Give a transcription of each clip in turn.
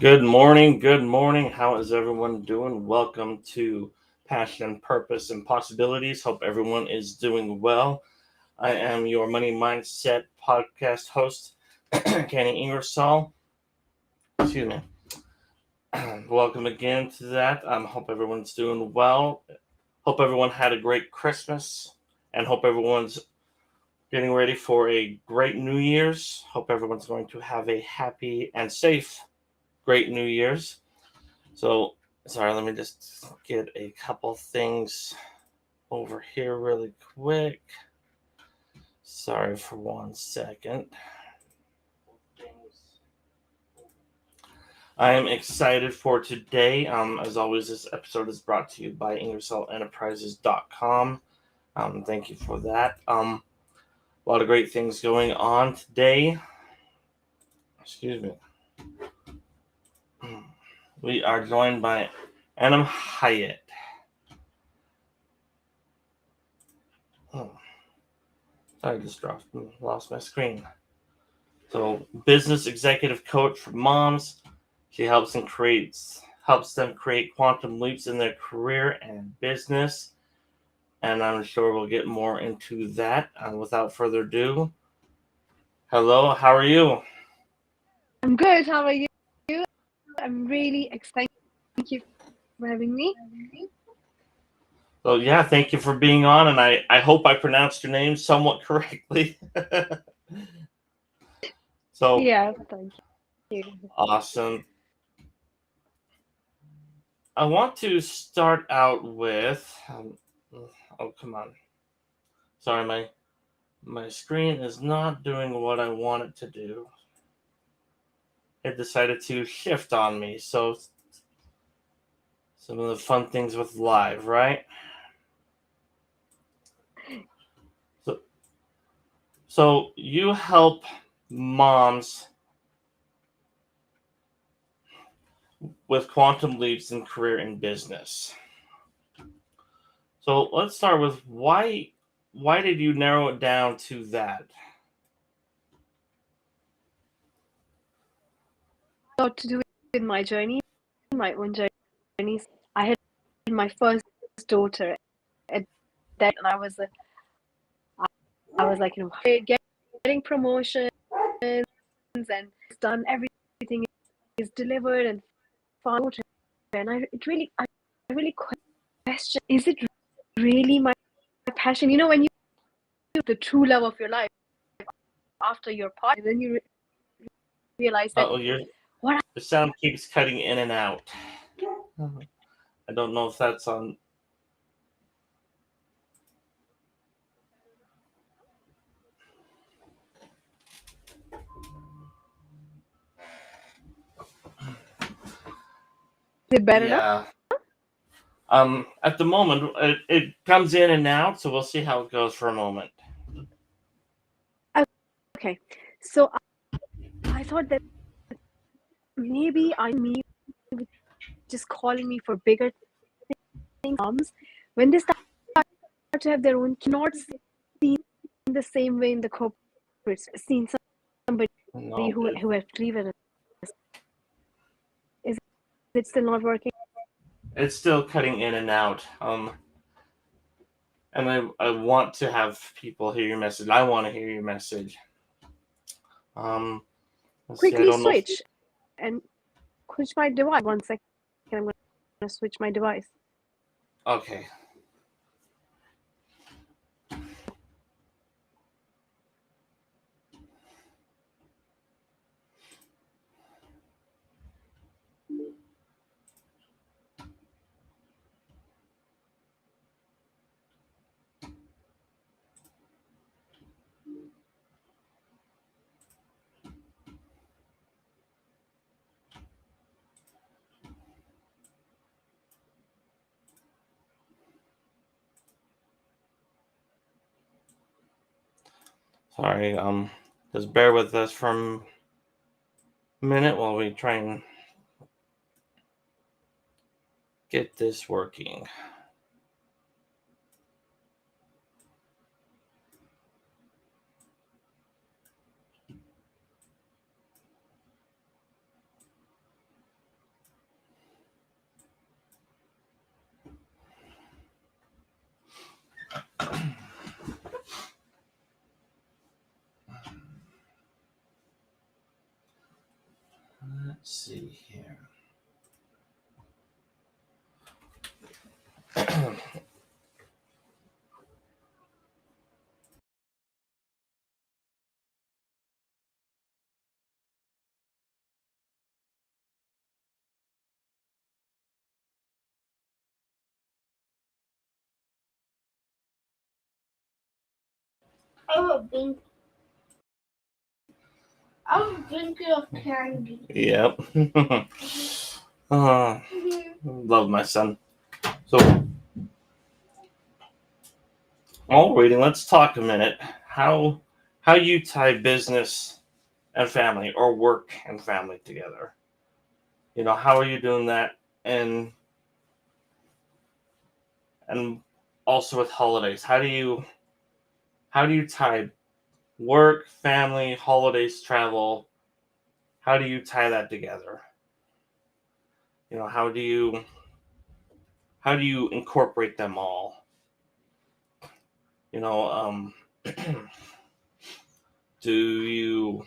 Good morning. Good morning. How is everyone doing? Welcome to Passion and Purpose and Possibilities. Hope everyone is doing well. I am your Money Mindset podcast host, Kenny Ingersoll. Excuse me. Welcome again to that. Hope everyone's doing well. Hope everyone had a great Christmas and hope everyone's getting ready for a great New Year's. Hope everyone's going to have a happy and safe, great New Year's. So, sorry, let me just get a couple things over here really quick. Sorry for 1 second. I am excited for today. As always, this episode is brought to you by IngersollEnterprises.com. Thank you for that. A lot of great things going on today. Excuse me. We are joined by Anam Hyatt. Sorry, I just lost my screen. So, business executive coach for moms. She helps them create quantum leaps in their career and business. And I'm sure we'll get more into that. Without further ado, hello, how are you? I'm good. How are you? I'm really excited. Thank you for having me. So yeah, thank you for being on, and I hope I pronounced your name somewhat correctly. So Yeah, thank you. awesome. I want to start out with oh come on. Sorry, my screen is not doing what I want it to do. It decided to shift on me. So some of the fun things with live, right? So so you help moms with quantum leaps in career and business. So let's start with why did you narrow it down to that? A lot to do with my journey, my own journeys. I had my first daughter at that, and I was like, getting promotions and it's done. Everything is delivered and found. And I really question: is it really my passion? When you the true love of your life after your partner, then you realize that Oh, what the sound keeps cutting in and out. I don't know if that's on. is it better now? Yeah. At the moment, it comes in and out, so we'll see how it goes for a moment. Okay, so I thought that maybe me just calling me for bigger things. Moms, when they start to have their own, cannot see in the same way in the corporates. Seen somebody No, who has to leave it. Is it still not working? it's still cutting in and out. And I want to have people hear your message. I want to hear your message. Um, let's see. I Quickly don't know if switch and switch my device. 1 second, I'm going to switch my device. okay. Sorry. Just bear with us for a minute while we try and get this working. see here. I'm drinking of candy. Yep. uh, love my son. So, all reading. Let's talk a minute. How you tie business and family, or work and family together. How are you doing that? And also with holidays, how do you tie work, family, holidays, travel? How do you tie that together? How do you incorporate them all? You know, do you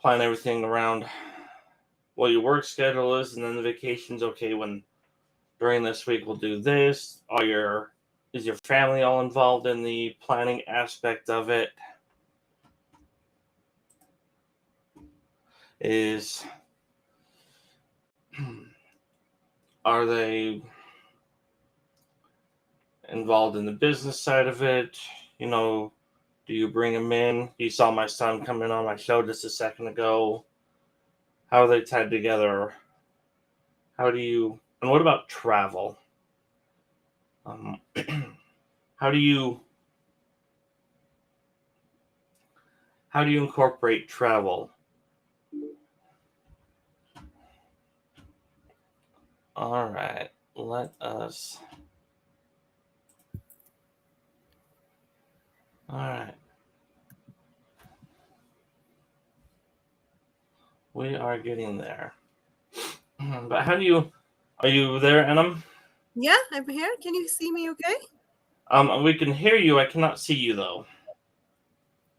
plan everything around what your work schedule is, and then the vacation's okay when during this week we'll do this? Is your family all involved in the planning aspect of it? Is Are they involved in the business side of it? Do you bring them in? You saw my son come in on my show just a second ago. How are they tied together? And what about travel? Um, how do you how do you incorporate travel? All right, let us. All right, we are getting there. But are you there, Enam? Yeah, I'm here. Can you see me okay? We can hear you. I cannot see you though.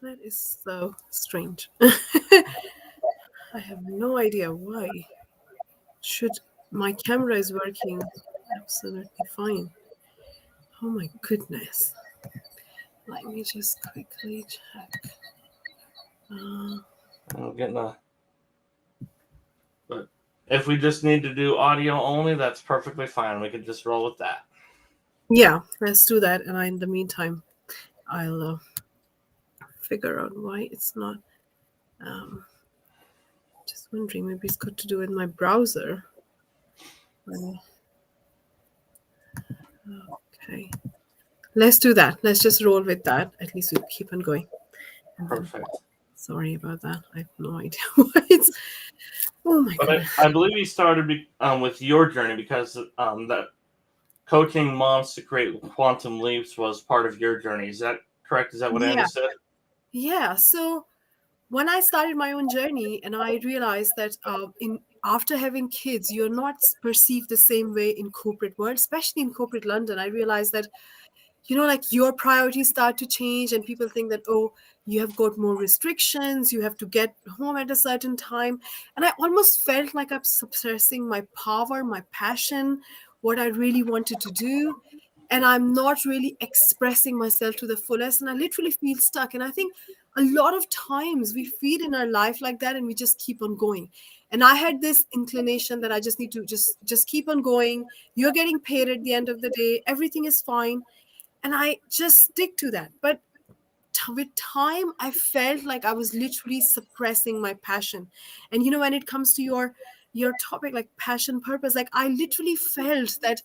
That is so strange. I have no idea why. My camera is working absolutely fine. Oh my goodness. Let me just quickly check. I'm getting a. But if we just need to do audio only, that's perfectly fine. We can just roll with that. Yeah, let's do that. And in the meantime, I'll figure out why it's not. Just wondering, maybe it's got to do with my browser. Okay. Let's do that. Let's just roll with that. At least we keep on going. Perfect. Sorry about that. I have no idea why it's. Oh my But god. I believe you started with your journey because that coaching moms to create quantum leaps was part of your journey. Is that correct? Is that what I understood? Yeah. So when I started my own journey, and I realized that after having kids, you're not perceived the same way in corporate world, especially in corporate London. I realized that like your priorities start to change, and people think that, oh, you have got more restrictions, you have to get home at a certain time. And I almost felt like I'm suppressing my power, my passion, what I really wanted to do. And I'm not really expressing myself to the fullest. And I literally feel stuck. And I think a lot of times we feel in our life like that, and we just keep on going. And I had this inclination that I just need to just keep on going. You're getting paid at the end of the day. Everything is fine, and I just stick to that. But with time, I felt like I was literally suppressing my passion. And when it comes to your topic, like passion, purpose, like I literally felt that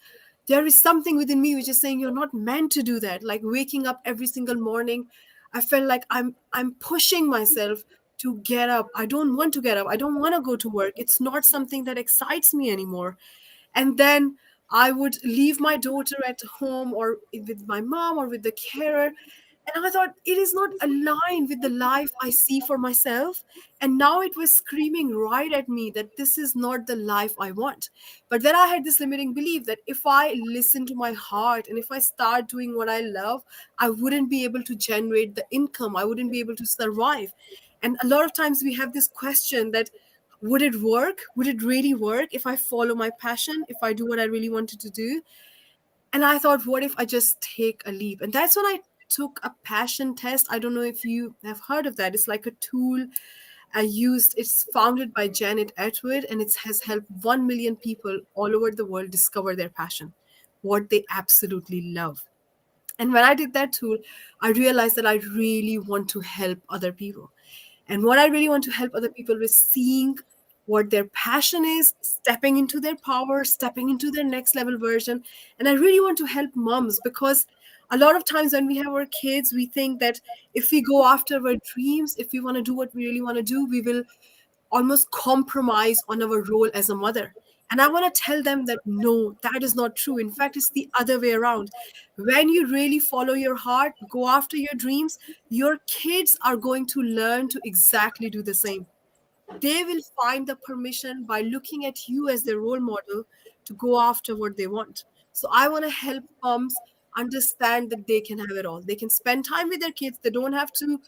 there is something within me which is saying you're not meant to do that. Like waking up every single morning, I felt like I'm pushing myself to get up. I don't want to get up. I don't want to go to work. It's not something that excites me anymore. And then I would leave my daughter at home, or with my mom, or with the carer. And I thought it is not aligned with the life I see for myself. And now it was screaming right at me that this is not the life I want. But then I had this limiting belief that if I listen to my heart, and if I start doing what I love, I wouldn't be able to generate the income. I wouldn't be able to survive. And a lot of times we have this question that would it work? Would it really work if I follow my passion, if I do what I really wanted to do? And I thought, what if I just take a leap? And that's when I took a passion test. I don't know if you have heard of that. It's like a tool I used. It's founded by Janet Atwood, and it has helped 1 million people all over the world discover their passion, what they absolutely love. And when I did that tool, I realized that I really want to help other people. And what I really want to help other people with seeing what their passion is, stepping into their power, stepping into their next level version. And I really want to help moms, because a lot of times when we have our kids, we think that if we go after our dreams, if we want to do what we really want to do, we will almost compromise on our role as a mother. And I want to tell them that no, that is not true. In fact, it's the other way around. When you really follow your heart, go after your dreams, your kids are going to learn to exactly do the same. They will find the permission by looking at you as their role model to go after what they want. So I want to help moms understand that they can have it all. They can spend time with their kids. They don't have to,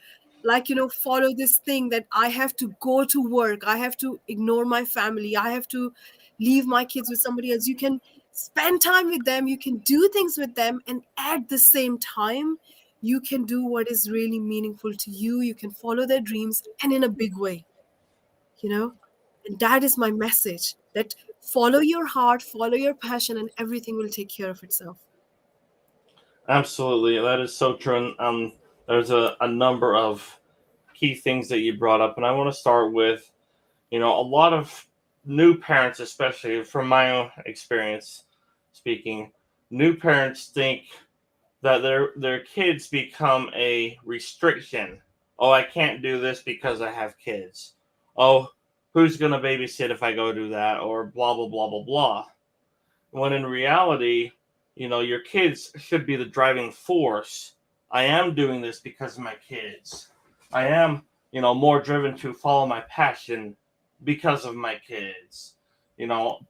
like, follow this thing that I have to go to work. I have to ignore my family. I have to leave my kids with somebody else. You can spend time with them. You can do things with them. And at the same time, you can do what is really meaningful to you. You can follow their dreams, and in a big way, you know and that is my message, that follow your heart, follow your passion, and everything will take care of itself. Absolutely, that is so true. And, there's a number of key things that you brought up, and I want to start with, a lot of new parents, especially from my own experience speaking, new parents think that their kids become a restriction. Oh, I can't do this because I have kids. Oh, who's going to babysit if I go do that? Or blah, blah, blah, blah, blah. When in reality, your kids should be the driving force. I am doing this because of my kids. I am, more driven to follow my passion because of my kids. What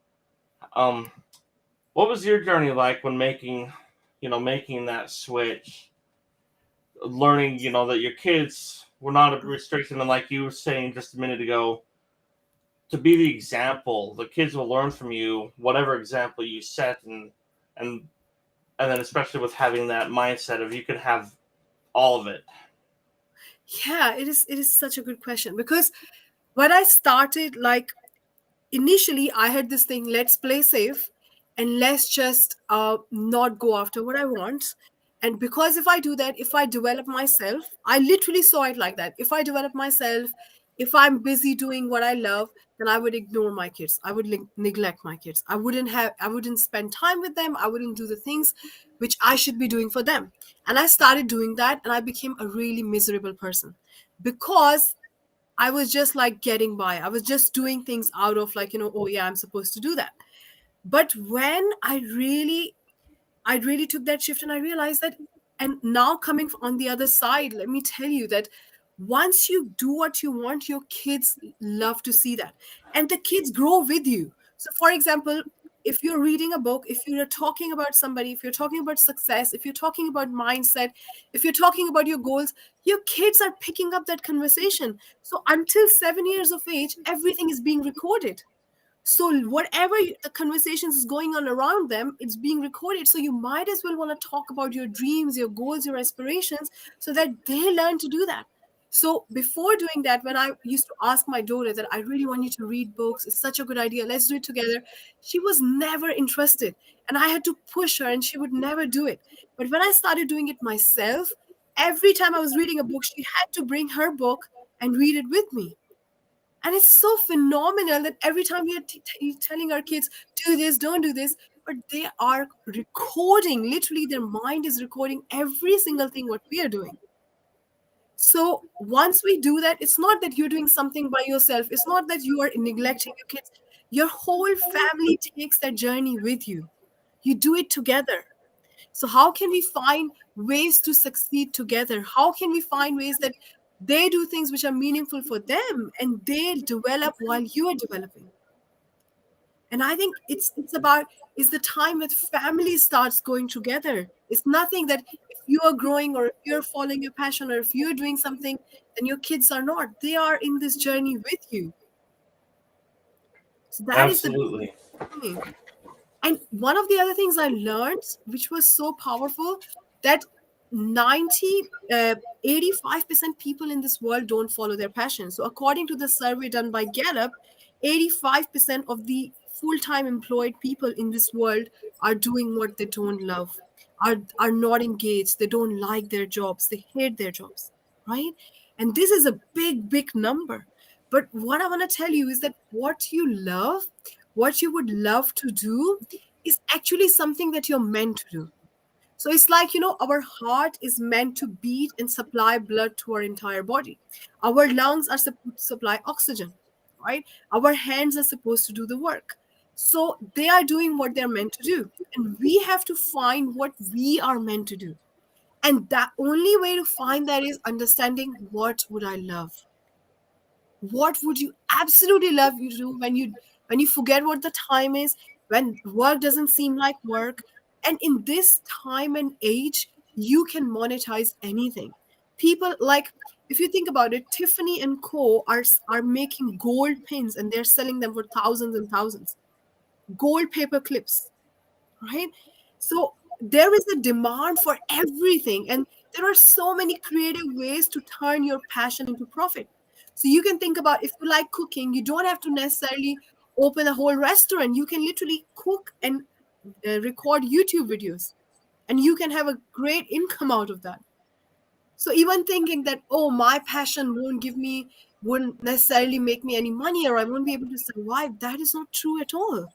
was your journey like when making that switch, learning, that your kids were not a restriction, and like you were saying just a minute ago, to be the example. The kids will learn from you, whatever example you set, and then especially with having that mindset of you can have all of it. Yeah, it is such a good question, because when I started, like, initially I had this thing, let's play safe and let's just not go after what I want. And because if I do that, if I develop myself, I literally saw it like that. If I develop myself, if I'm busy doing what I love, then I would ignore my kids. I would neglect my kids. I wouldn't spend time with them. I wouldn't do the things which I should be doing for them. And I started doing that, and I became a really miserable person, because I was just like getting by. I was just doing things out of, like, oh yeah, I'm supposed to do that. But when I really took that shift, and I realized that, and now coming on the other side, let me tell you that once you do what you want, your kids love to see that. And the kids grow with you. So, for example, if you're reading a book, if you're talking about somebody, if you're talking about success, if you're talking about mindset, if you're talking about your goals, your kids are picking up that conversation. So, until 7 years of age, everything is being recorded. So whatever the conversations is going on around them, it's being recorded. So you might as well want to talk about your dreams, your goals, your aspirations, so that they learn to do that. So before doing that, when I used to ask my daughter that I really want you to read books, it's such a good idea, let's do it together, she was never interested. And I had to push her, and she would never do it. But when I started doing it myself, every time I was reading a book, she had to bring her book and read it with me. And it's so phenomenal that every time we are telling our kids, do this, don't do this, but they are recording, literally, their mind is recording every single thing what we are doing. So once we do that, it's not that you're doing something by yourself, it's not that you are neglecting your kids. Your whole family takes that journey with you. You do it together. So how can we find ways to succeed together? How can we find ways that they do things which are meaningful for them, and they develop while you are developing? And I think it's the time that family starts going together. It's nothing that if you are growing, or if you're following your passion, or if you're doing something, then your kids are not. They are in this journey with you. So that is the Absolutely. thing. And one of the other things I learned, which was so powerful, that 90, 85% people in this world don't follow their passion. So according to the survey done by Gallup, 85% of the full-time employed people in this world are doing what they don't love, are not engaged, they don't like their jobs, they hate their jobs, right? And this is a big, big number. But what I want to tell you is that what you love, what you would love to do, is actually something that you're meant to do. So it's like, our heart is meant to beat and supply blood to our entire body. Our lungs are supposed to supply oxygen, right? Our hands are supposed to do the work. So they are doing what they're meant to do. And we have to find what we are meant to do. And the only way to find that is understanding, what would I love? What would you absolutely love you to do when you forget what the time is, when work doesn't seem like work? And in this time and age, you can monetize anything. People, like, if you think about it, Tiffany and Co are making gold pins, and they're selling them for thousands and thousands. Gold paper clips, right? So there is a demand for everything, and there are so many creative ways to turn your passion into profit. So you can think about, if you like cooking, you don't have to necessarily open a whole restaurant. You can literally cook and record YouTube videos, and you can have a great income out of that. So even thinking that, oh, my passion wouldn't necessarily make me any money, or I won't be able to survive, that is not true at all.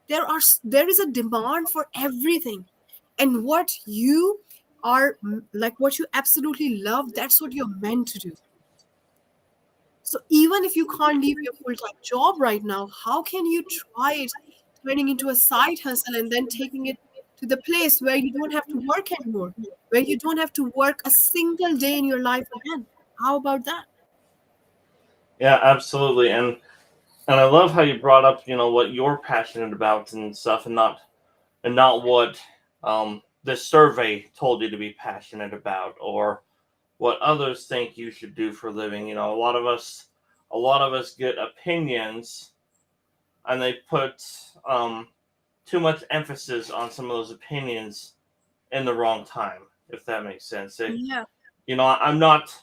There is a demand for everything, and what you are, like, what you absolutely love, that's what you're meant to do. So even if you can't leave your full-time job right now, how can you try it turning into a side hustle and then taking it to the place where you don't have to work anymore, where you don't have to work a single day in your life again? How about that? Yeah, absolutely. And I love how you brought up, what you're passionate about and stuff, and not what this survey told you to be passionate about, or what others think you should do for a living. A lot of us get opinions, and they put too much emphasis on some of those opinions in the wrong time, if that makes sense. Yeah. I'm not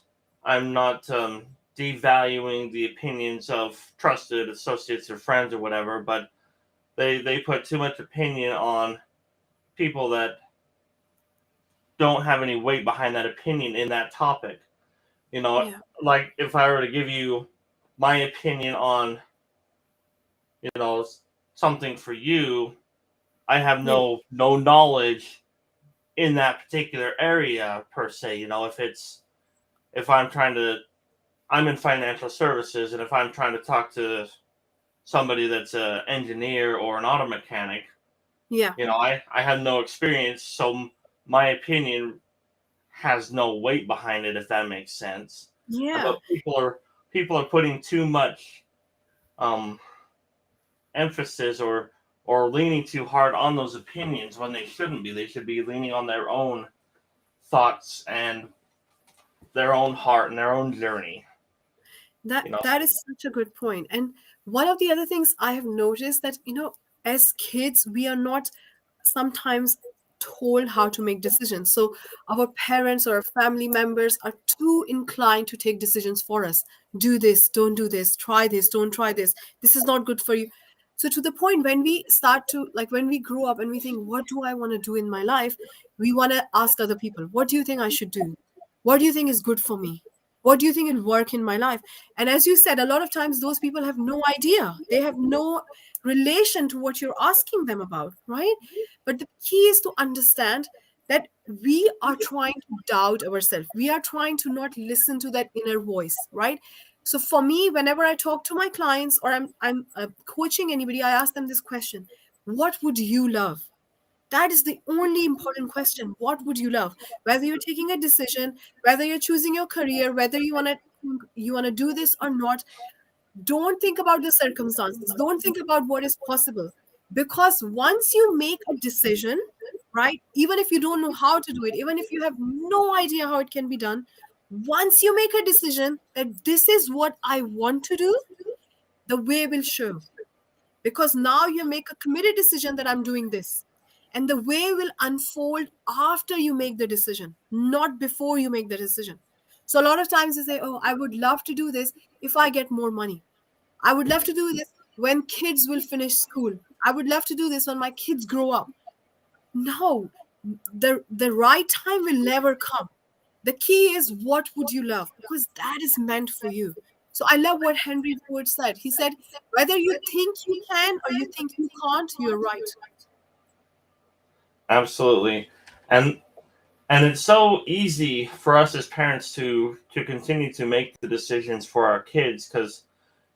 devaluing the opinions of trusted associates or friends or whatever, but they put too much opinion on people that don't have any weight behind that opinion in that topic. Yeah. Like, if I were to give you my opinion on, you know, something for you, I have Yeah. no knowledge in that particular area per se. If I'm in financial services, and if I'm trying to talk to somebody that's an engineer or an auto mechanic, Yeah. I have no experience, so my opinion has no weight behind it, if that makes sense. Yeah. But people are putting too much um, emphasis, or leaning too hard on those opinions when they shouldn't be. They should be leaning on their own thoughts and their own heart and their own journey. That You know, that is such a good point. And one of the other things I have noticed, that as kids, we are not sometimes told how to make decisions. So our parents or our family members are too inclined to take decisions for us. Do this, don't do this, try this, don't try this. This is not good for you. So to the point, when we start to, like, when we grow up and we think, what do I want to do in my life? We want to ask other people, what do you think I should do? What do you think is good for me? What do you think will work in my life? And as you said, a lot of times those people have no idea. They have no relation to what you're asking them about, right? But the key is to understand that we are trying to doubt ourselves. We are trying to not listen to that inner voice, right? So for me, whenever I talk to my clients, or I'm coaching anybody, I ask them this question: what would you love? That is the only important question. What would you love? Whether you're taking a decision, whether you're choosing your career, whether you want to do this or not, don't think about the circumstances. Don't think about what is possible. Because once you make a decision, right, even if you don't know how to do it, even if you have no idea how it can be done, once you make a decision that this is what I want to do, the way will show. because now you make a committed decision that I'm doing this. And the way will unfold after you make the decision, not before you make the decision. So a lot of times you say, oh, I would love to do this if I get more money. I would love to do this when kids will finish school. I would love to do this when my kids grow up. No, the right time will never come. The key is, what would you love? Because that is meant for you. So I love what Henry Ford said. He said, whether you think you can or you think you can't, you're right. Absolutely. And it's so easy for us as parents to continue to make the decisions for our kids, because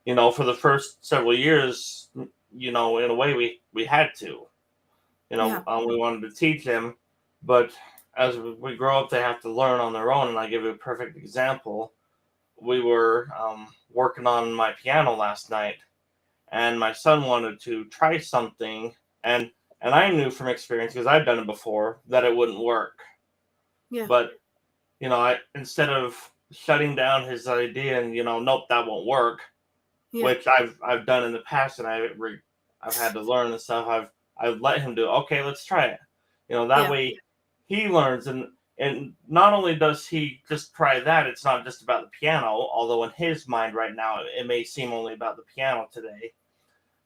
for the first several years, in a way we had to. We wanted to teach them, but as we grow up, they have to learn on their own. And I give you a perfect example. We were working on my piano last night, and my son wanted to try something, and I knew from experience, because I'd done it before, that it wouldn't work. Yeah. But I, instead of shutting down his idea and nope, that won't work, which I've done in the past, and I've had to learn and stuff. I've let him do, okay, let's try it. That way he learns, and not only does he just try that, it's not just about the piano, although in his mind right now it may seem only about the piano today,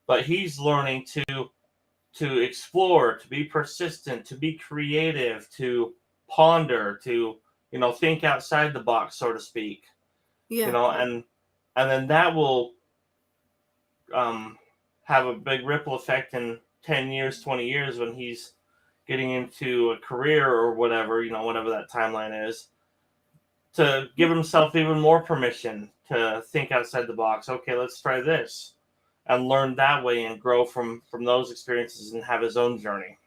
but he's learning to explore, to be persistent, to be creative, to ponder, to think outside the box, so to speak. And then that will have a big ripple effect in 10 years, 20 years, when he's getting into a career or whatever, whatever that timeline is, to give himself even more permission to think outside the box. Okay, let's try this, and learn that way, and grow from those experiences, and have his own journey.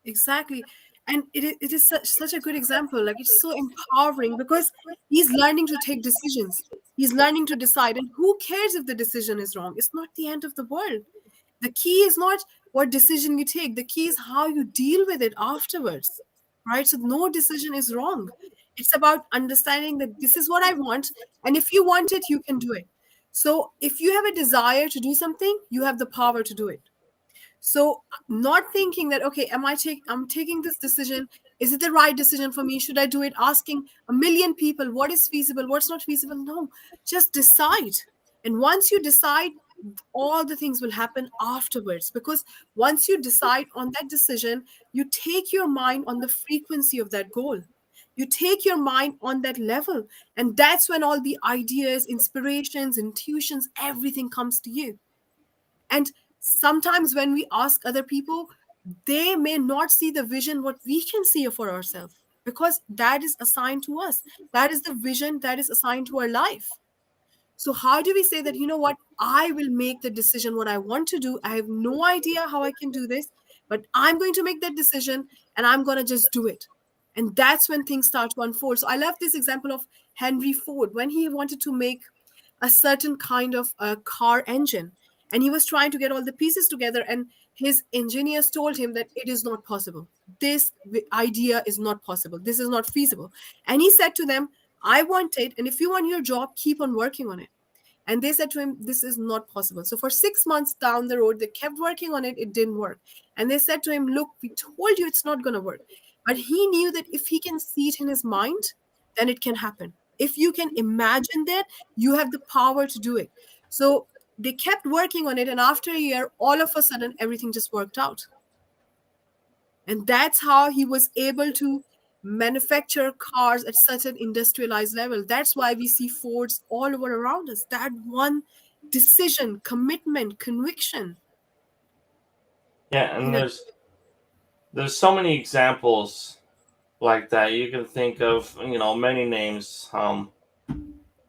Exactly. And it is such a good example. Like, it's so empowering because he's learning to take decisions. He's learning to decide. And who cares if the decision is wrong? It's not the end of the world. The key is not what decision you take. The key is how you deal with it afterwards, right? So no decision is wrong. It's about understanding that this is what I want. And if you want it, you can do it. So if you have a desire to do something, you have the power to do it. So not thinking that, okay, I'm taking this decision. Is it the right decision for me? Should I do it? Asking a million people, what is feasible? What's not feasible? No, just decide. And once you decide, all the things will happen afterwards, because once you decide on that decision, you take your mind on the frequency of that goal. You take your mind on that level. And that's when all the ideas, inspirations, intuitions, everything comes to you. And sometimes when we ask other people, they may not see the vision what we can see for ourselves, because that is assigned to us. That is the vision that is assigned to our life. So how do we say that, what, I will make the decision what I want to do. I have no idea how I can do this, but I'm going to make that decision, and I'm going to just do it. And that's when things start to unfold. So I love this example of Henry Ford when he wanted to make a certain kind of a car engine, and he was trying to get all the pieces together, and his engineers told him that it is not possible. This idea is not possible. This is not feasible. And he said to them, I want it, and if you want your job, keep on working on it. And they said to him, this is not possible. So for 6 months down the road, they kept working on it. It didn't work. And they said to him, look, we told you it's not going to work. But he knew that if he can see it in his mind, then it can happen. If you can imagine that, you have the power to do it. So they kept working on it. And after a year, all of a sudden, everything just worked out. And that's how he was able to manufacture cars at such an industrialized level. That's why we see Fords all over around us. That one decision, commitment, conviction. Yeah, and there's so many examples like that. You can think of many names.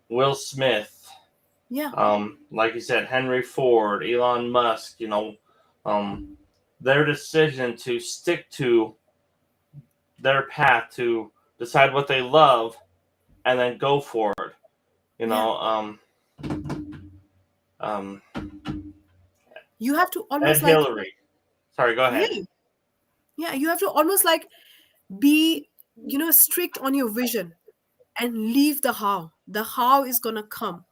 Will Smith. Yeah. Like you said, Henry Ford, Elon Musk. Their decision to stick to their path, to decide what they love, and then go for it. You have to almost Ed Hillary. Sorry, go ahead. Yeah, you have to almost be strict on your vision and leave the how. The how is gonna come.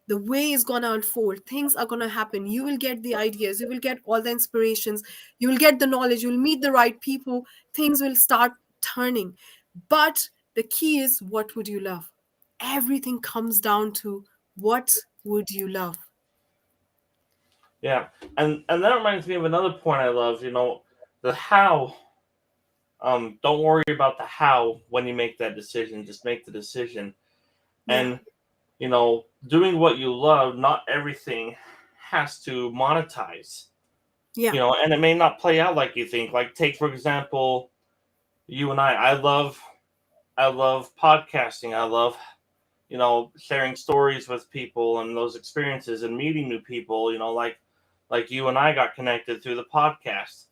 the way is going to unfold. Things are going to happen. You will get the ideas, you will get all the inspirations, you will get the knowledge, you will meet the right people, things will start turning. But the key is, what would you love? Everything comes down to, what would you love? Yeah, and that reminds me of another point I love. The how. Don't worry about the how when you make that decision. Just make the decision. Yeah, And doing what you love, not everything has to monetize. yeah, And it may not play out like you think. Like, take for example, you and I. I love podcasting. I love sharing stories with people and those experiences and meeting new people. Like you and I got connected through the podcast.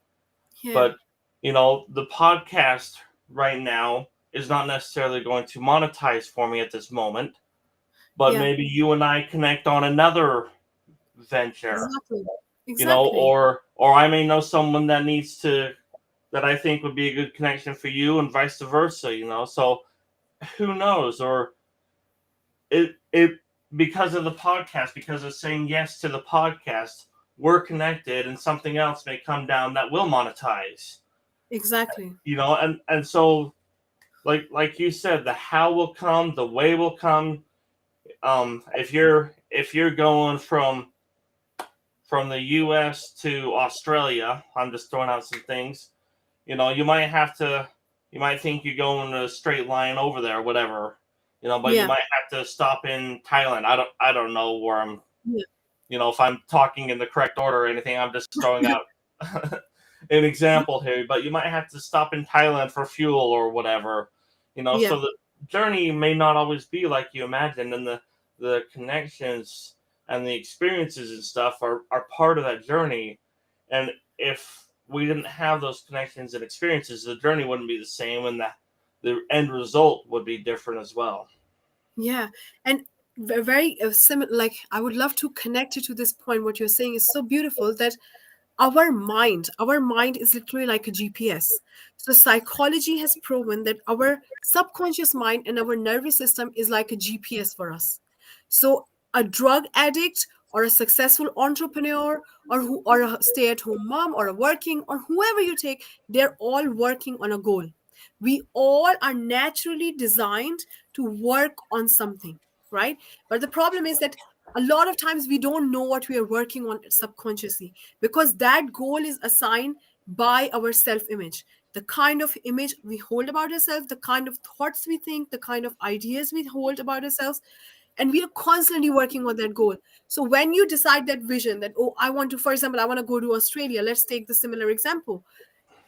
yeah, But the podcast right now is not necessarily going to monetize for me at this moment. But yeah, maybe you and I connect on another venture, exactly, exactly, or I may know someone that I think would be a good connection for you, and vice versa. So who knows? Or it because of the podcast, because of saying yes to the podcast, we're connected, and something else may come down that will monetize. exactly. And so, like you said, the how will come, the way will come. If you're going from the U.S. to Australia, I'm just throwing out some things. You might think you're going a straight line over there, whatever. But you Yeah, might have to stop in Thailand. I don't know where I'm. yeah, If I'm talking in the correct order or anything. I'm just throwing out an example here. But you might have to stop in Thailand for fuel or whatever. yeah, So the journey may not always be like you imagined, and the connections and the experiences and stuff are part of that journey. And if we didn't have those connections and experiences, the journey wouldn't be the same, and the end result would be different as well. yeah. And very similar, like, I would love to connect you to this point. What you're saying is so beautiful, that our mind is literally like a GPS. So psychology has proven that our subconscious mind and our nervous system is like a GPS for us. So a drug addict, or a successful entrepreneur, or a stay-at-home mom, or a working, or whoever you take, they're all working on a goal. We all are naturally designed to work on something, right? But the problem is that a lot of times we don't know what we are working on subconsciously, because that goal is assigned by our self image. The kind of image we hold about ourselves, the kind of thoughts we think, the kind of ideas we hold about ourselves, and we are constantly working on that goal. So when you decide that vision, that, oh, I want to, for example, I want to go to Australia, let's take the similar example.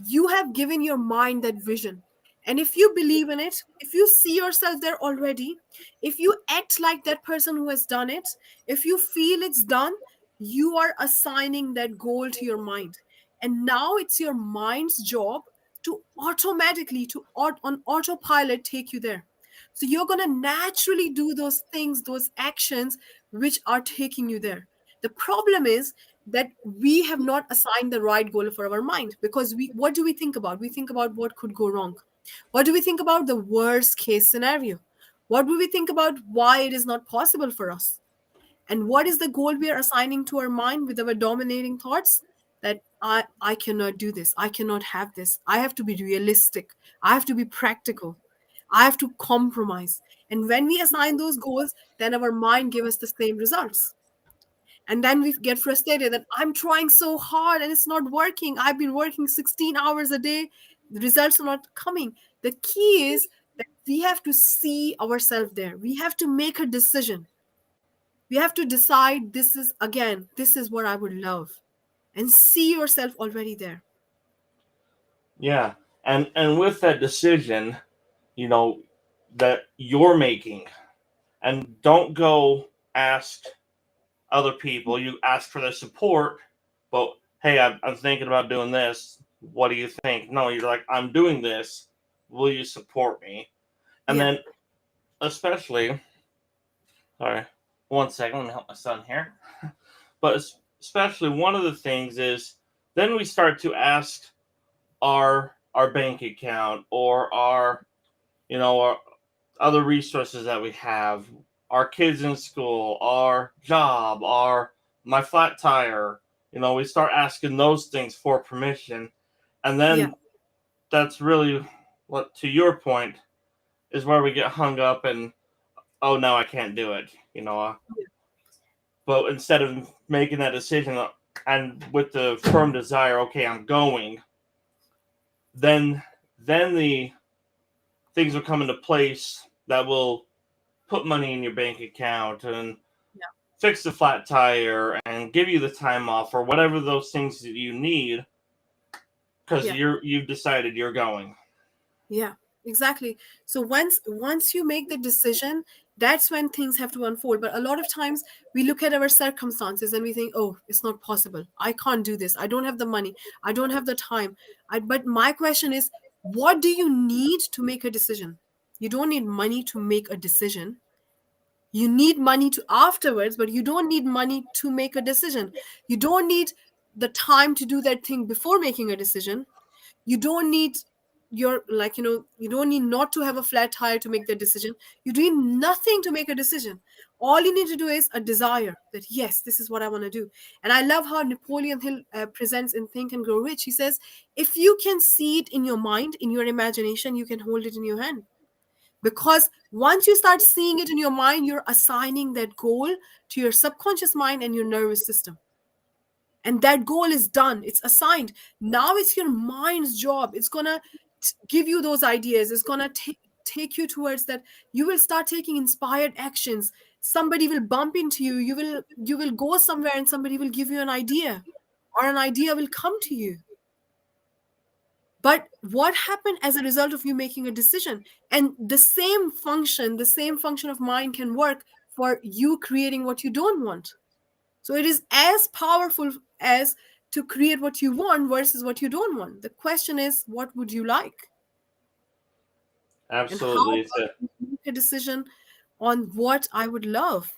You have given your mind that vision. And if you believe in it, if you see yourself there already, if you act like that person who has done it, if you feel it's done, you are assigning that goal to your mind. And now it's your mind's job to automatically, on autopilot, take you there. So you're going to naturally do those things, those actions which are taking you there. The problem is that we have not assigned the right goal for our mind, because what do we think about? We think about what could go wrong. What do we think about? The worst case scenario. What do we think about? Why it is not possible for us? And what is the goal we are assigning to our mind with our dominating thoughts? That I cannot do this, I cannot have this, I have to be realistic, I have to be practical, I have to compromise. And when we assign those goals, then our mind gives us the same results. And then we get frustrated that I'm trying so hard and it's not working. I've been working 16 hours a day, the results are not coming. The key is that we have to see ourselves there. We have to make a decision. We have to decide, this is what I would love, and see yourself already there. Yeah, and with that decision, you know that you're making, and don't go ask other people. You ask for their support, but hey, I'm thinking about doing this. What do you think? No, you're like, I'm doing this. Will you support me? And Yeah, then, especially, sorry, one second, let me help my son here. But especially, one of the things is then we start to ask our bank account, or our other resources that we have, our kids in school, our job, our my flat tire. We start asking those things for permission, and Yeah. then that's really what, to your point, is where we get hung up and, oh no, I can't do it. But instead of making that decision and with the firm desire, okay, I'm going, then the things will come into place that will put money in your bank account and Yeah. fix the flat tire and give you the time off or whatever those things that you need because Yeah. you've decided you're going. Yeah, exactly. So once you make the decision, that's when things have to unfold. But a lot of times we look at our circumstances and we think, oh, it's not possible. I can't do this. I don't have the money. I don't have the time. But my question is, what do you need to make a decision? You don't need money to make a decision. You need money to afterwards, but you don't need money to make a decision. You don't need the time to do that thing before making a decision. You don't need you don't need not to have a flat tire to make that decision. You do nothing to make a decision. All you need to do is a desire that, yes, this is what I want to do. And I love how Napoleon Hill presents in Think and Grow Rich. He says, if you can see it in your mind, in your imagination, you can hold it in your hand. Because once you start seeing it in your mind, you're assigning that goal to your subconscious mind and your nervous system. And that goal is done. It's assigned. Now it's your mind's job. It's going to give you those ideas. It's going to take you towards that. You will start taking inspired actions. Somebody will bump into you. You will go somewhere and somebody will give you an idea, or an idea will come to you. But what happened as a result of you making a decision? And the same function of mind can work for you creating what you don't want. So it is as powerful as to create what you want versus what you don't want. The question is, what would you like? Absolutely. And how about you make a decision on what I would love?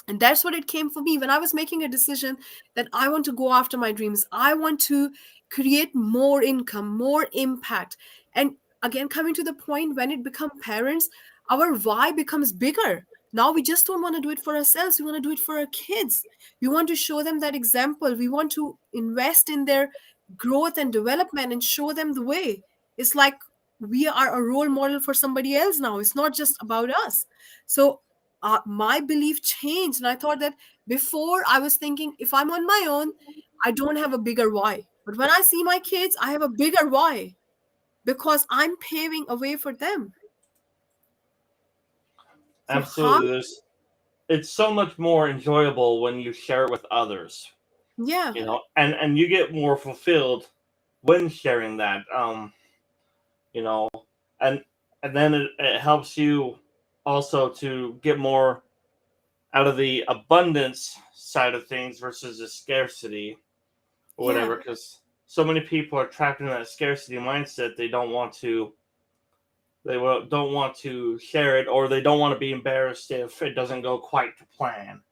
And that's what it came for me when I was making a decision that I want to go after my dreams. I want to create more income, more impact. And again, coming to the point, when it becomes parents, our why becomes bigger. Now we just don't want to do it for ourselves. We want to do it for our kids. We want to show them that example. We want to invest in their growth and development and show them the way. It's like we are a role model for somebody else now. It's not just about us. So my belief changed. And I thought that before I was thinking, if I'm on my own, I don't have a bigger why. But when I see my kids, I have a bigger why because I'm paving a way for them. So Absolutely. It's so much more enjoyable when you share it with others. yeah. And you get more fulfilled when sharing that. And then it helps you also to get more out of the abundance side of things versus the scarcity or whatever, because so many people are trapped in that scarcity mindset. They don't want to share it, or they don't want to be embarrassed if it doesn't go quite to plan.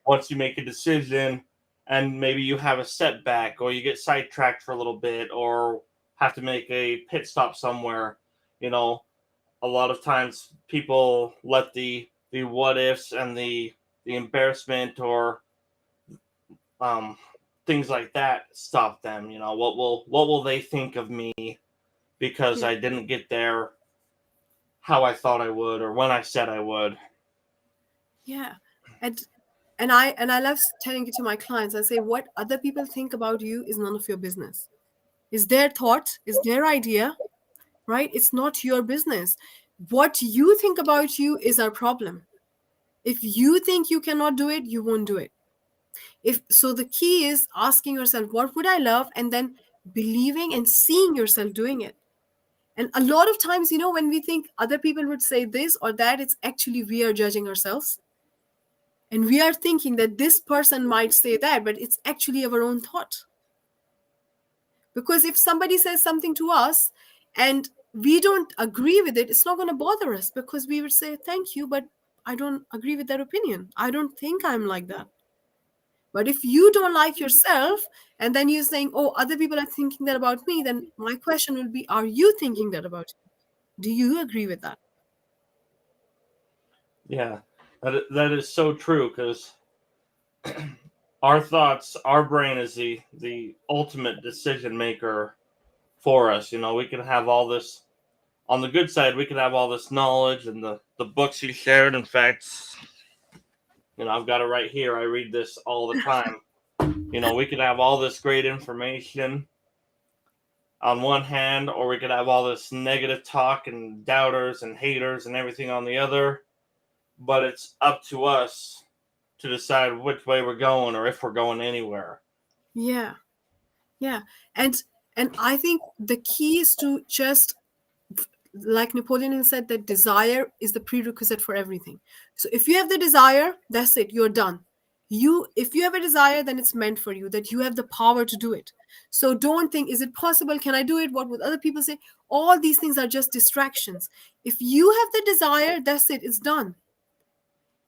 Once you make a decision and maybe you have a setback or you get sidetracked for a little bit or have to make a pit stop somewhere, a lot of times people let the what ifs and the embarrassment or things like that stop them. What will they think of me because I didn't get there how I thought I would or when I said I would. Yeah. And I love telling it to my clients. I say, what other people think about you is none of your business. Is their thought, is their idea, right? It's not your business. What you think about you is our problem. If you think you cannot do it, you won't do it. So the key is asking yourself, what would I love? And then believing and seeing yourself doing it. And a lot of times, when we think other people would say this or that, it's actually we are judging ourselves. And we are thinking that this person might say that, but it's actually our own thought. Because if somebody says something to us and we don't agree with it, it's not going to bother us because we would say, thank you, but I don't agree with that opinion. I don't think I'm like that. But if you don't like yourself and then you're saying, oh, other people are thinking that about me, then my question will be, are you thinking that about you? Do you agree with that? Yeah, that is so true because our thoughts, our brain is the ultimate decision maker for us. You know, we can have all this on the good side. We can have all this knowledge and the books you shared. In fact, you know, I've got it right here. I read this all the time. You know, we could have all this great information on one hand, or we could have all this negative talk and doubters and haters and everything on the other. But it's up to us to decide which way we're going or if we're going anywhere. Yeah, yeah. And I think the key is to just, like Napoleon Hill said, that desire is the prerequisite for everything. So if you have the desire, that's it, you're done. If you have a desire, then it's meant for you, that you have the power to do it. So don't think, is it possible? Can I do it? What would other people say? All these things are just distractions. If you have the desire, that's it, it's done.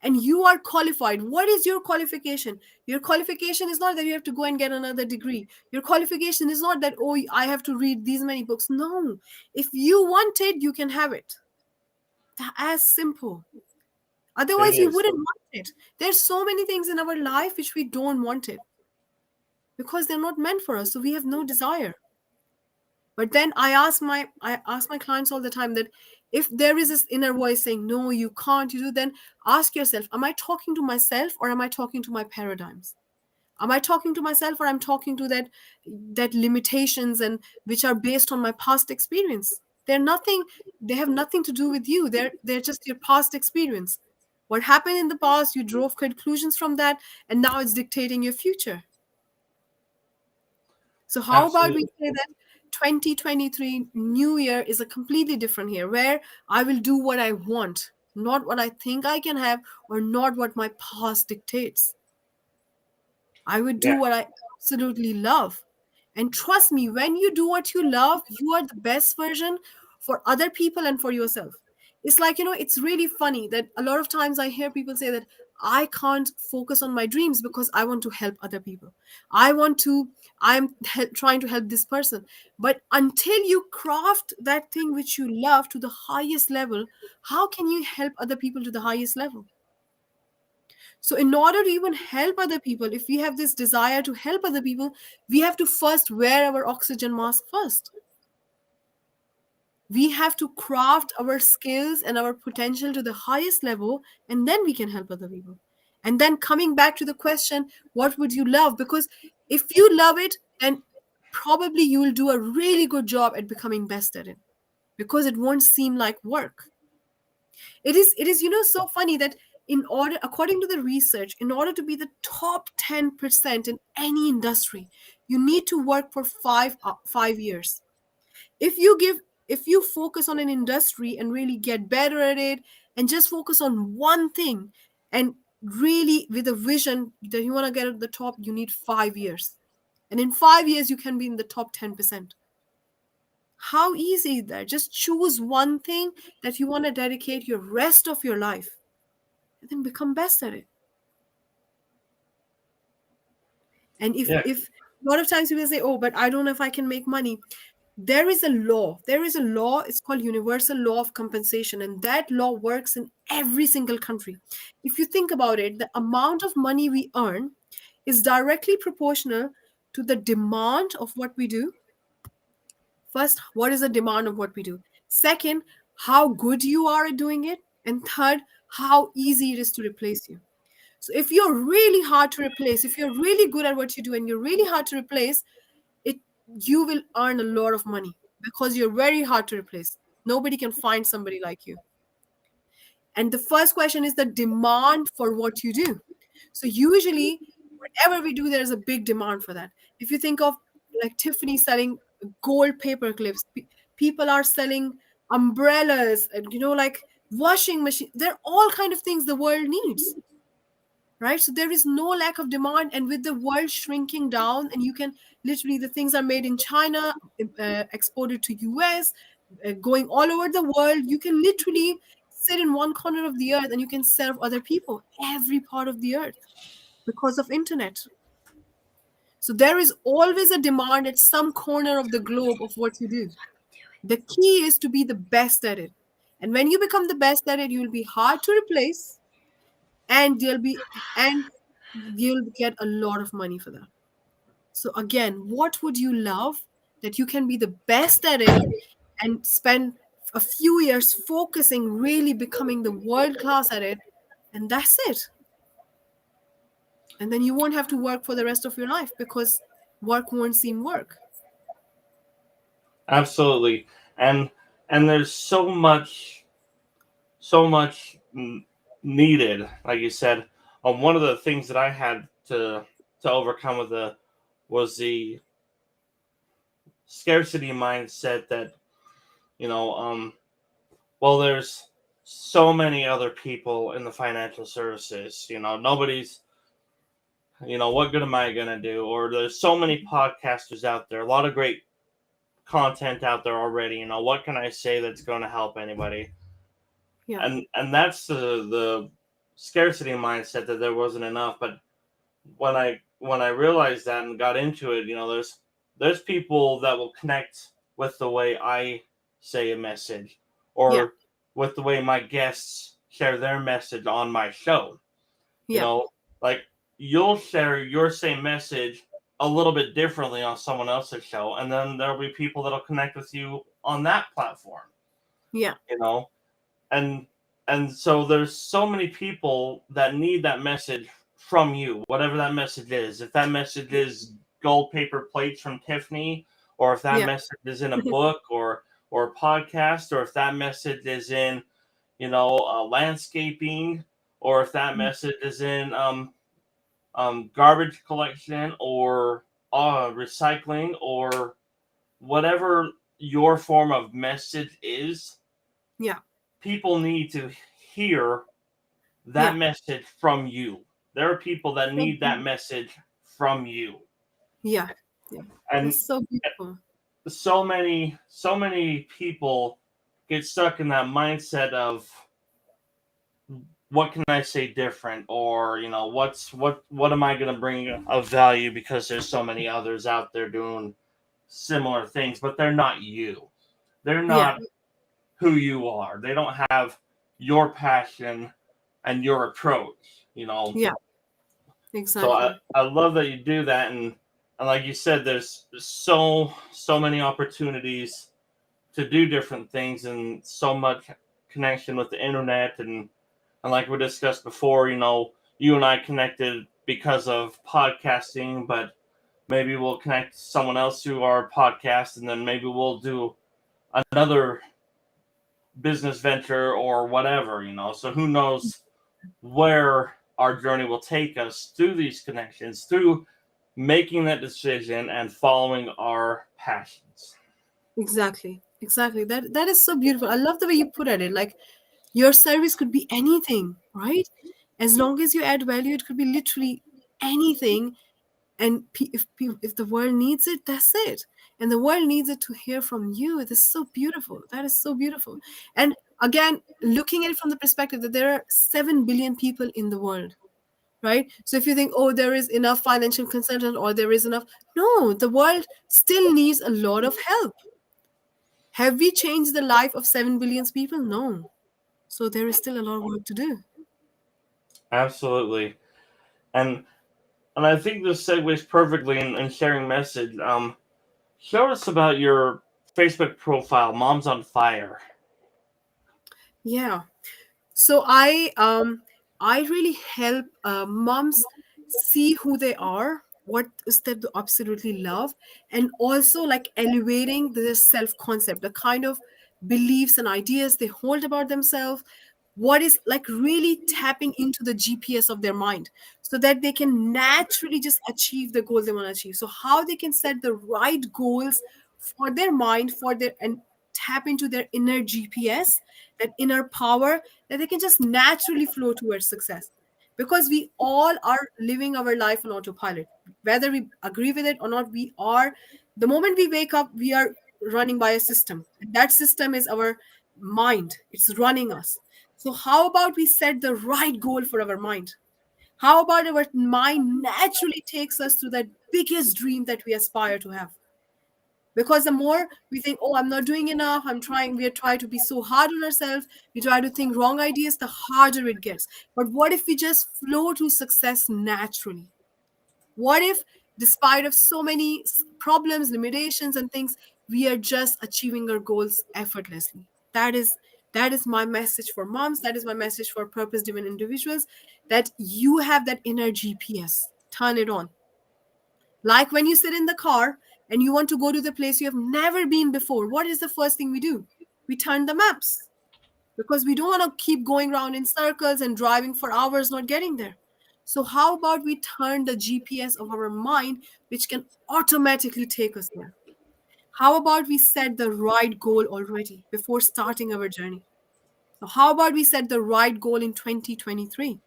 And you are qualified. What is your qualification? Your qualification is not that you have to go and get another degree. Your qualification is not that, oh, I have to read these many books. No. If you want it, you can have it. As simple. Otherwise, It you is. wouldn't want it. There's so many things in our life which we don't want it because they're not meant for us. So we have no desire. But then I ask my clients all the time that if there is this inner voice saying, no, you can't, you do, then ask yourself, am I talking to myself or am I talking to my paradigms? Am I talking to myself or I'm talking to that limitations and which are based on my past experience? They have nothing to do with you. They're just your past experience. What happened in the past, you drove conclusions from that, and now it's dictating your future. So how about we Absolutely. say that 2023 New Year is a completely different year where I will do what I want, not what I think I can have or not what my past dictates. I would do Yeah. what I absolutely love. And trust me, when you do what you love, you are the best version for other people and for yourself. It's like, it's really funny that a lot of times I hear people say that I can't focus on my dreams because I want to help other people. Trying to help this person. But until you craft that thing which you love to the highest level, how can you help other people to the highest level? So, in order to even help other people, if we have this desire to help other people, we have to first wear our oxygen mask first. We have to craft our skills and our potential to the highest level, and then we can help other people. And then coming back to the question, what would you love? Because if you love it, then probably you will do a really good job at becoming best at it because it won't seem like work. It is so funny that according to the research, in order to be the top 10% in any industry, you need to work for 5 years. If you focus on an industry and really get better at it and just focus on one thing and really with a vision that you want to get at the top, you need 5 years. And in 5 years you can be in the top 10%. How easy is that? Just choose one thing that you want to dedicate your rest of your life and then become best at it. And if Yeah. if a lot of times people say, oh, but I don't know if I can make money. There is a law. It's called universal law of compensation, and that law works in every single country. If you think about it, the amount of money we earn is directly proportional to the demand of what we do. First, what is the demand of what we do? Second, how good you are at doing it. And third, how easy it is to replace you. So if you're really hard to replace, if you're really good at what you do and you're really hard to replace, you will earn a lot of money because you're very hard to replace. Nobody can find somebody like you. And the first question is the demand for what you do. So usually, whatever we do, there's a big demand for that. If you think of like Tiffany selling gold paper clips, people are selling umbrellas, and like washing machine. There are all kind of things the world needs, right? So there is no lack of demand, and with the world shrinking down, and you can literally the things are made in China, exported to US, going all over the world. You can literally sit in one corner of the earth and you can serve other people every part of the earth because of internet. So there is always a demand at some corner of the globe of what you do. The key is to be the best at it. And when you become the best at it, you'll be hard to replace, and you'll get a lot of money for that. So again, what would you love that you can be the best at it and spend a few years focusing, really becoming the world class at it, and that's it. And then you won't have to work for the rest of your life because work won't seem work. Absolutely. And there's so much needed, like you said. One of the things that I had to overcome with the was the scarcity mindset that, you know, well, there's so many other people in the financial services. Nobody's, what good am I gonna do? Or there's so many podcasters out there, a lot of great content out there already. What can I say that's going to help anybody? Yeah. And that's the scarcity mindset, that there wasn't enough. But when I realized that and got into it, there's people that will connect with the way I say a message, or Yeah. with the way my guests share their message on my show. Yeah. Like, you'll share your same message a little bit differently on someone else's show, and then there'll be people that'll connect with you on that platform. Yeah. And so there's so many people that need that message from you, whatever that message is. If that message is gold paper plates from Tiffany, or if that Yeah. message is in a book or a podcast, or if that message is in landscaping, or if that message is in garbage collection, or recycling, or whatever your form of message is. Yeah. People need to hear that Yeah. message from you. There are people that need that Mhm. message from you. Yeah. Yeah. And That's so beautiful. so many people get stuck in that mindset of, what can I say different, or what am I going to bring of value, because there's so many others out there doing similar things, but they're not you. They're Yeah. not who you are. They don't have your passion and your approach. Yeah. So I, Exactly. I love that you do that, and like you said, there's so many opportunities to do different things, and so much connection with the internet, and like we discussed before, you and I connected because of podcasting, but maybe we'll connect someone else to our podcast, and then maybe we'll do another business venture or whatever. So who knows where our journey will take us through these connections, through making that decision and following our passions. Exactly. Exactly. That is so beautiful. I love the way you put it. Like, your service could be anything, right? As long as you add value, it could be literally anything. And if the world needs it, that's it. And the world needs it to hear from you. It is so beautiful. That is so beautiful. And again, looking at it from the perspective that there are 7 billion people in the world, right? So if you think, oh, there is enough financial consultant, or there is enough, no, the world still needs a lot of help. Have we changed the life of 7 billion people? No. So there is still a lot of work to do. Absolutely. And I think this segues perfectly in sharing message. Show us about your Facebook profile, Moms on Fire. Yeah. So I really help moms see who they are, what is that they absolutely love, and also like elevating their self concept, the kind of beliefs and ideas they hold about themselves, what is like really tapping into the GPS of their mind, so that they can naturally just achieve the goal they want to achieve. So how they can set the right goals for their mind, for their, and tap into their inner GPS, that inner power, that they can just naturally flow towards success. Because we all are living our life on autopilot, whether we agree with it or not. We are, the moment we wake up, we are running by a system, and that system is our mind. It's running us. So how about we set the right goal for our mind? How about our mind naturally takes us to that biggest dream that we aspire to have? Because the more we think, oh, I'm not doing enough, we are trying to be so hard on ourselves, we try to think wrong ideas, the harder it gets. But what if we just flow to success naturally? What if, despite of so many problems, limitations, and things, we are just achieving our goals effortlessly? That is my message for moms. That is my message for purpose-driven individuals. That you have that inner GPS. Turn it on. Like when you sit in the car and you want to go to the place you have never been before, what is the first thing we do? We turn the maps because we don't want to keep going around in circles and driving for hours not getting there. So, how about we turn the GPS of our mind, which can automatically take us there? How about we set the right goal already before starting our journey? So, how about we set the right goal in 2023?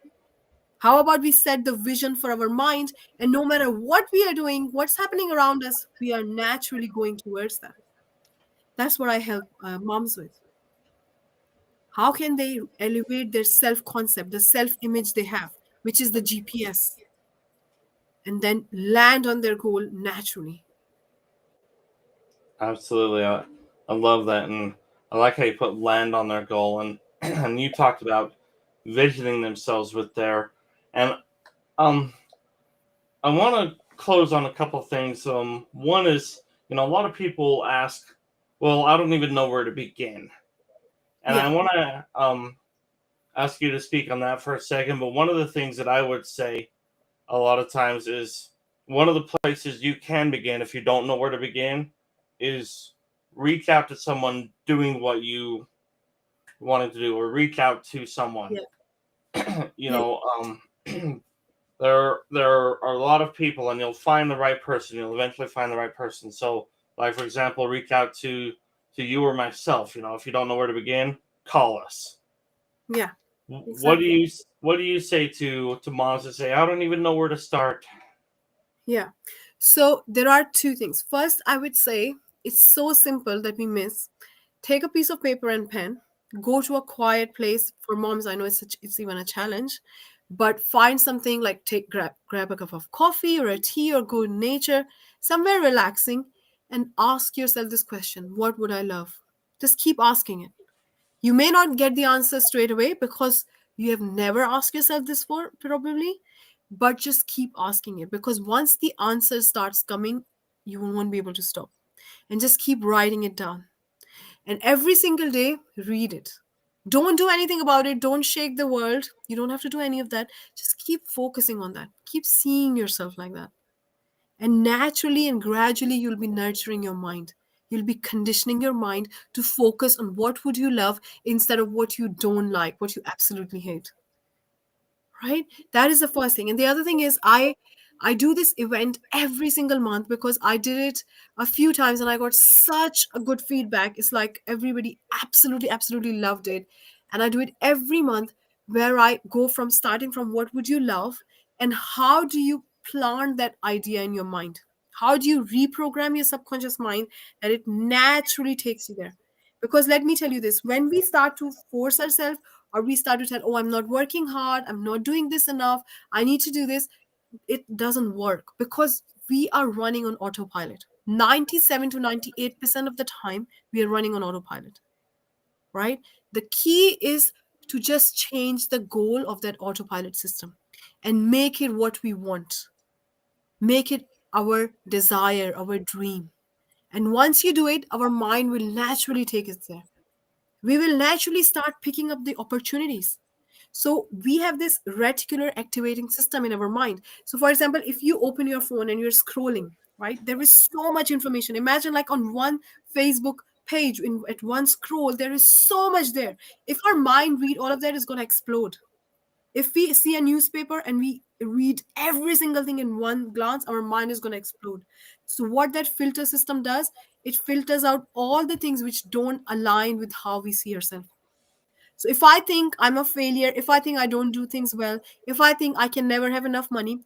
How about we set the vision for our mind, and no matter what we are doing, what's happening around us, we are naturally going towards that? That's what I help moms with. How can they elevate their self concept, the self image they have, which is the GPS, and then land on their goal naturally? Absolutely. I love that. And I like how you put land on their goal. And, and you talked about visioning themselves with their. And um, I want to close on a couple of things. One is, a lot of people ask, well, I don't even know where to begin. And Yeah. I want to ask you to speak on that for a second. But one of the things that I would say a lot of times is one of the places you can begin if you don't know where to begin is reach out to someone doing what you wanted to do, or reach out to someone. Yeah. you Yeah. know, there are a lot of people, and you'll find the right person. You'll eventually find the right person. So, like for example, reach out to you or myself. If you don't know where to begin, call us. Yeah. What do Exactly. you say to moms that say, I don't even know where to start? Yeah. So there are two things. First, I would say it's so simple that we miss. Take a piece of paper and pen, go to a quiet place. For moms, I know it's even a challenge, but find something like grab a cup of coffee or a tea, or go in nature, somewhere relaxing, and ask yourself this question: what would I love? Just keep asking it. You may not get the answer straight away because you have never asked yourself this for probably, but just keep asking it, because once the answer starts coming, you won't be able to stop. And just keep writing it down. And every single day, read it. Don't do anything about it. Don't shake the world. You don't have to do any of that. Just keep focusing on that. Keep seeing yourself like that. And naturally and gradually, you'll be nurturing your mind. You'll be conditioning your mind to focus on what would you love instead of what you don't like, what you absolutely hate. Right? That is the first thing. And the other thing is, I do this event every single month because I did it a few times and I got such a good feedback. It's like everybody absolutely loved it. And I do it every month, where I go from starting from what would you love, and how do you plant that idea in your mind? How do you reprogram your subconscious mind that it naturally takes you there? Because let me tell you this, when we start to force ourselves, or we start to tell, oh, I'm not working hard, I'm not doing this enough, I need to do this, it doesn't work, because we are running on autopilot. 97 to 98% of the time, we are running on autopilot, right? The key is to just change the goal of that autopilot system and make it what we want, make it our desire, our dream. And once you do it, our mind will naturally take us there. We will naturally start picking up the opportunities. So we have this reticular activating system in our mind. So for example, if you open your phone and you're scrolling, right, there is so much information. Imagine like on one Facebook page, at one scroll, there is so much there. If our mind read all of that, it's going to explode. If we see a newspaper and we read every single thing in one glance, our mind is going to explode. So what that filter system does, it filters out all the things which don't align with how we see ourselves. So if I think I'm a failure, if I think I don't do things well, if I think I can never have enough money,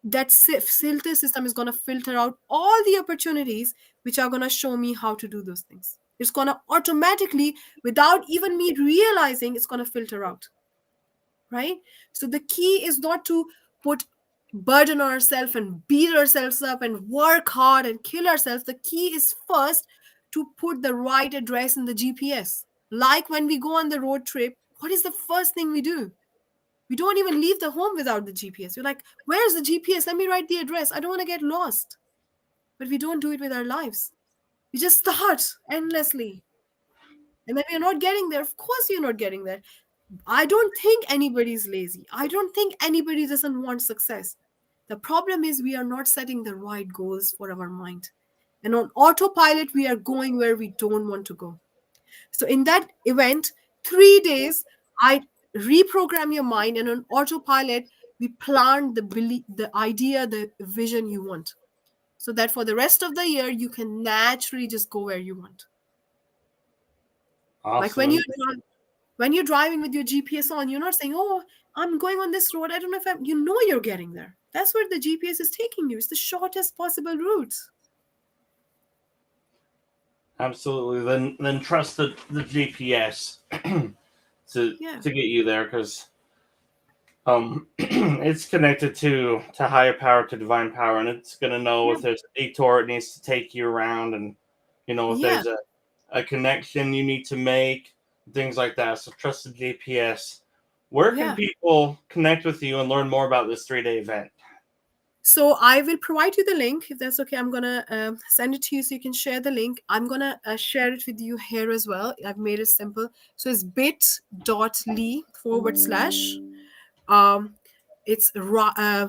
that filter system is going to filter out all the opportunities which are going to show me how to do those things. It's going to automatically, without even me realizing, it's going to filter out. Right? So the key is not to put burden ourselves and beat ourselves up and work hard and kill ourselves. The key is first to put the right address in the GPS. Like when we go on the road trip, what is the first thing we do? We don't even leave the home without the GPS. You're like, where's the GPS? Let me write the address. I don't want to get lost. But we don't do it with our lives. We just start endlessly. And then you're not getting there. Of course, you're not getting there. I don't think anybody's lazy. I don't think anybody doesn't want success. The problem is we are not setting the right goals for our mind. And on autopilot, we are going where we don't want to go. So in that event, 3 days, I reprogram your mind, and on autopilot, we plant the belief, the idea, the vision you want. So that for the rest of the year, you can naturally just go where you want. Like when Awesome. you're driving with your GPS on, you're not saying, "Oh, I'm going on this road. I don't know if I'm." You know you're getting there. That's where the GPS is taking you. It's the shortest possible route. Absolutely. Then trust the GPS to Yeah, get you there, because it's connected to higher power, to divine power, and it's gonna know yeah, if there's a detour it needs to take you around, and if yeah. there's a connection you need to make, things like that. So trust the GPS. Where can Yeah. people connect with you and learn more about this 3-day event? So I will provide you the link if that's okay. I'm gonna send it to you so you can share the link. I'm gonna share it with you here as well. I've made it simple. So it's bit.ly/. Um, it's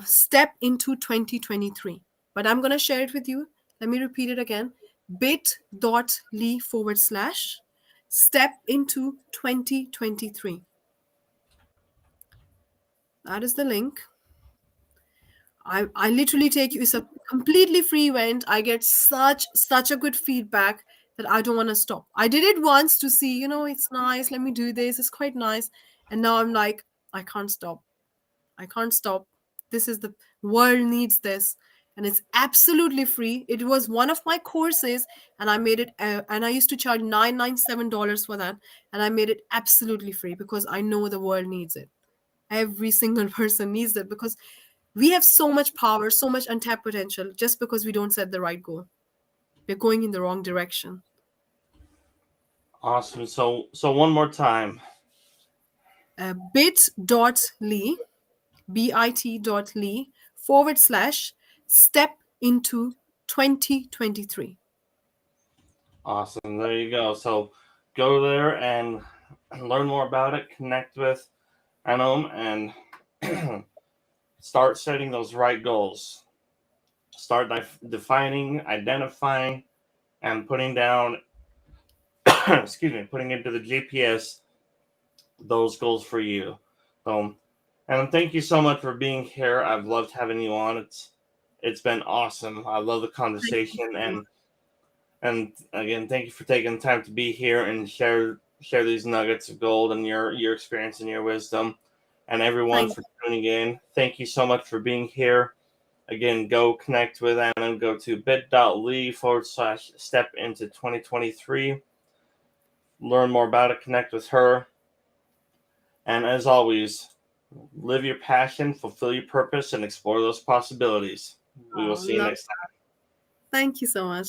step into 2023. But I'm gonna share it with you. Let me repeat it again. bit.ly/. Step into 2023. That is the link. I literally take you. It's a completely free event. I get such a good feedback that I don't want to stop. I did it once to see, it's nice. Let me do this. It's quite nice. And now I'm like, I can't stop. I can't stop. This is the world needs this. And it's absolutely free. It was one of my courses, and I made it, and I used to charge $997 for that. And I made it absolutely free because I know the world needs it. Every single person needs it because we have so much power, so much untapped potential just because we don't set the right goal. We're going in the wrong direction. Awesome. So one more time. Bit.ly, bit.ly / step into 2023. Awesome. There you go. So go there and learn more about it. Connect with Anom and start setting those right goals. Start defining, identifying, and putting down, putting into the GPS those goals for you. And thank you so much for being here. I've loved having you on. It's been awesome. I love the Thank you conversation, so much. and again, thank you for taking the time to be here and share these nuggets of gold and your experience and your wisdom. And everyone Thank for tuning in, thank you so much for being here. Again, go connect with Anna. Go to bit.ly / step into 2023. Learn more about it, connect with her. And as always, live your passion, fulfill your purpose, and explore those possibilities. We will Oh, see you love. next time. Thank you so much.